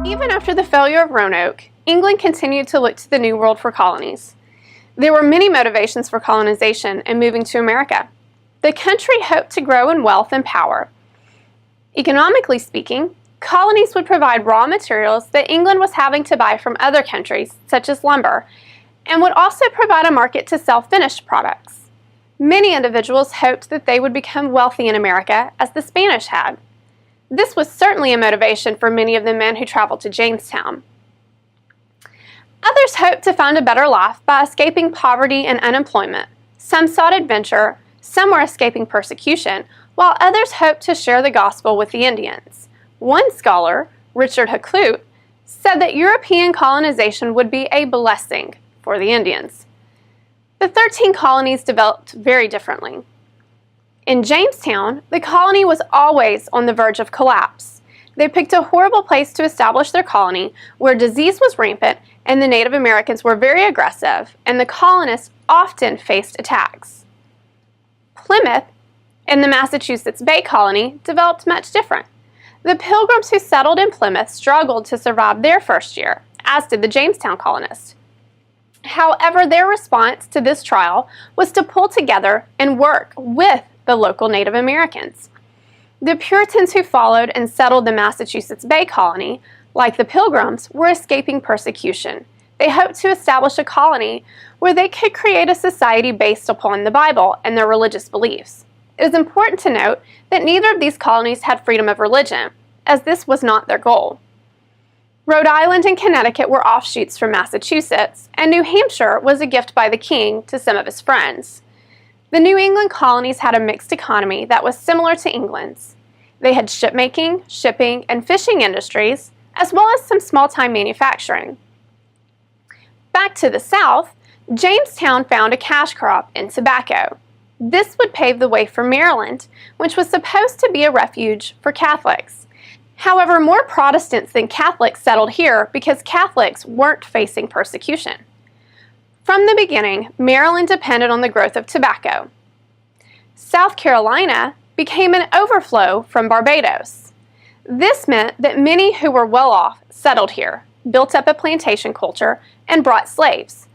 Even after the failure of Roanoke, England continued to look to the New World for colonies. There were many motivations for colonization and moving to America. The country hoped to grow in wealth and power. Economically speaking, colonies would provide raw materials that England was having to buy from other countries, such as lumber, and would also provide a market to sell finished products. Many individuals hoped that they would become wealthy in America, as the Spanish had. This was certainly a motivation for many of the men who traveled to Jamestown. Others hoped to find a better life by escaping poverty and unemployment. Some sought adventure, some were escaping persecution, while others hoped to share the gospel with the Indians. One scholar, Richard Hakluyt, said that European colonization would be a blessing for the Indians. The 13 colonies developed very differently. In Jamestown, the colony was always on the verge of collapse. They picked a horrible place to establish their colony, where disease was rampant and the Native Americans were very aggressive, and the colonists often faced attacks. Plymouth, in the Massachusetts Bay Colony, developed much different. The Pilgrims who settled in Plymouth struggled to survive their first year, as did the Jamestown colonists. However, their response to this trial was to pull together and work with the local Native Americans. The Puritans who followed and settled the Massachusetts Bay Colony, like the Pilgrims, were escaping persecution. They hoped to establish a colony where they could create a society based upon the Bible and their religious beliefs. It is important to note that neither of these colonies had freedom of religion, as this was not their goal. Rhode Island and Connecticut were offshoots from Massachusetts, and New Hampshire was a gift by the king to some of his friends. The New England colonies had a mixed economy that was similar to England's. They had shipmaking, shipping, and fishing industries, as well as some small-time manufacturing. Back to the South, Jamestown found a cash crop in tobacco. This would pave the way for Maryland, which was supposed to be a refuge for Catholics. However, more Protestants than Catholics settled here because Catholics weren't facing persecution. From the beginning, Maryland depended on the growth of tobacco. South Carolina became an overflow from Barbados. This meant that many who were well off settled here, built up a plantation culture, and brought slaves.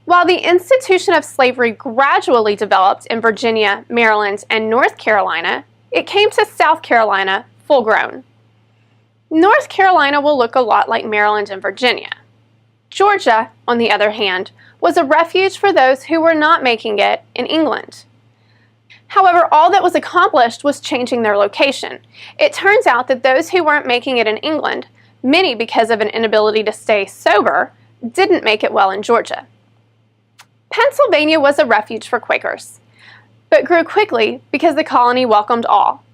While the institution of slavery gradually developed in Virginia, Maryland, and North Carolina, it came to South Carolina full grown. North Carolina will look a lot like Maryland and Virginia. Georgia, on the other hand, was a refuge for those who were not making it in England. However, all that was accomplished was changing their location. It turns out that those who weren't making it in England, many because of an inability to stay sober, didn't make it well in Georgia. Pennsylvania was a refuge for Quakers, but grew quickly because the colony welcomed all.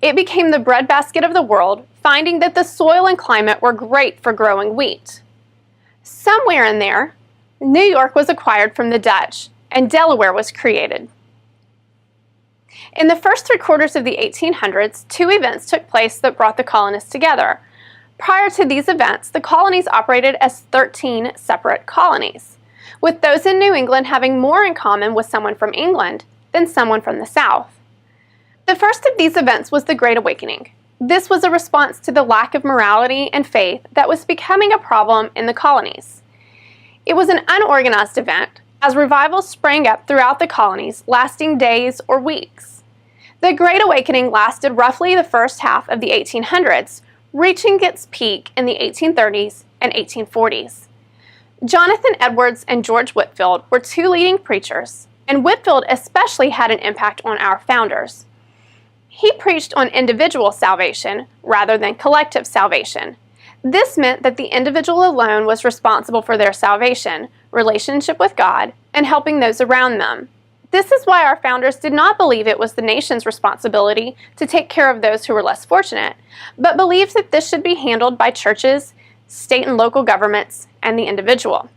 It became the breadbasket of the world, finding that the soil and climate were great for growing wheat. Somewhere in there, New York was acquired from the Dutch, and Delaware was created. In the first 3 quarters of the 1800s, 2 events took place that brought the colonists together. Prior to these events, the colonies operated as 13 separate colonies, with those in New England having more in common with someone from England than someone from the South. The first of these events was the Great Awakening. This was a response to the lack of morality and faith that was becoming a problem in the colonies. It was an unorganized event, as revivals sprang up throughout the colonies, lasting days or weeks. The Great Awakening lasted roughly the first half of the 1800s, reaching its peak in the 1830s and 1840s. Jonathan Edwards and George Whitefield were 2 leading preachers, and Whitefield especially had an impact on our founders. He preached on individual salvation rather than collective salvation. This meant that the individual alone was responsible for their salvation, relationship with God, and helping those around them. This is why our founders did not believe it was the nation's responsibility to take care of those who were less fortunate, but believed that this should be handled by churches, state and local governments, and the individual.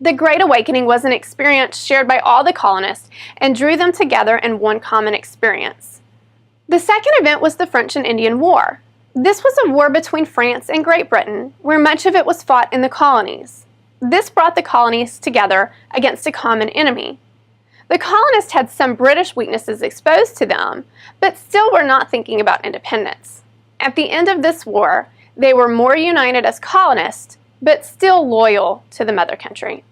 The Great Awakening was an experience shared by all the colonists and drew them together in one common experience. The second event was the French and Indian War. This was a war between France and Great Britain, where much of it was fought in the colonies. This brought the colonies together against a common enemy. The colonists had some British weaknesses exposed to them, but still were not thinking about independence. At the end of this war, They were more united as colonists, but still loyal to the mother country.